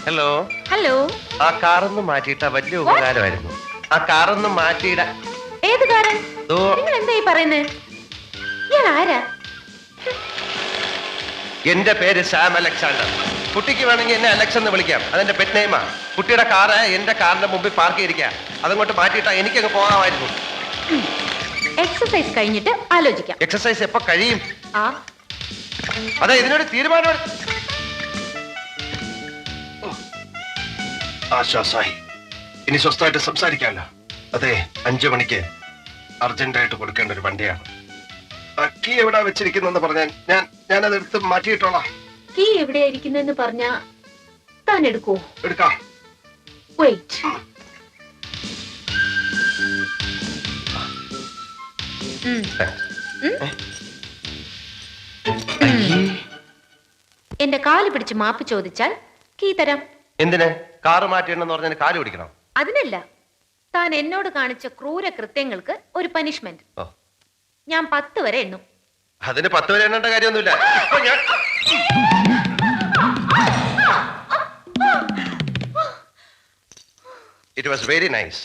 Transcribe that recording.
Hello hello. ആ കാറൊന്ന് മാറ്റിയിട്ട വലിയ ഉപകാരമായിരുന്നു. ആ കാറൊന്ന് മാറ്റിയിട. ഏത് കാരൻ? നിങ്ങൾ എന്തായി പറയുന്നേ? ഇയാൾ ആരാ? എന്റെ പേര് സാം അലക്സാണ്ടർ. കുട്ടിക്ക് വേണമെങ്കിൽ എന്നെ അലക്സ് എന്ന് വിളിക്കാം. അതെന്റെ പെറ്റ് നെയിമാ. കുട്ടിയുടെ കാറ് എന്റെ കാറിന്റെ മുമ്പിൽ പാർക്ക് ചെയ്തിരിക്കുക. അതങ്ങോട്ട് മാറ്റിയിട്ടാ എനിക്കങ്ങ് പോകാമായിരുന്നു. എക്സസൈസ് കഴിഞ്ഞിട്ട് ആലോചിക്കാം. എക്സസൈസ് എപ്പോ കഴിയും? ആ അതെ, ഇതിനൊരു തീരുമാനം. ആശ്വാസമായി. ഇനി സ്വസ്ഥമായിട്ട് സംസാരിക്കാമല്ലോ. അതെ, 5 മണിക്ക് അർജന്റായിട്ട് കൊടുക്കേണ്ട ഒരു വണ്ടിയാണ്. കീ എവിടാ വെച്ചിരിക്കുന്നെന്ന് പറഞ്ഞാൽ ഞാനത് എടുത്ത് മാറ്റിയിട്ടോളാം. കീ എവിടെയായിരിക്കുന്നെന്ന് പറഞ്ഞാ താൻ എടുക്കോ? എടുക്കാം. വെയിറ്റ്. എന്റെ കാല് പിടിച്ച് മാപ്പ് ചോദിച്ചാൽ കീ തരാം. എന്തിന്? കാറ് മാറ്റിയിടണമെന്ന് പറഞ്ഞാൽ കാല് പിടിക്കണം? അതിനല്ല, താൻ എന്നോട് കാണിച്ച ക്രൂര കൃത്യങ്ങൾക്ക് ഒരു പനിഷ്മെന്റ്. ഞാൻ 10 വരെ എണ്ണും. അതിന് 10 വരെ എണ്ണേണ്ട കാര്യമൊന്നുമില്ല. ഇപ്പൊ ഞാൻ It was very nice.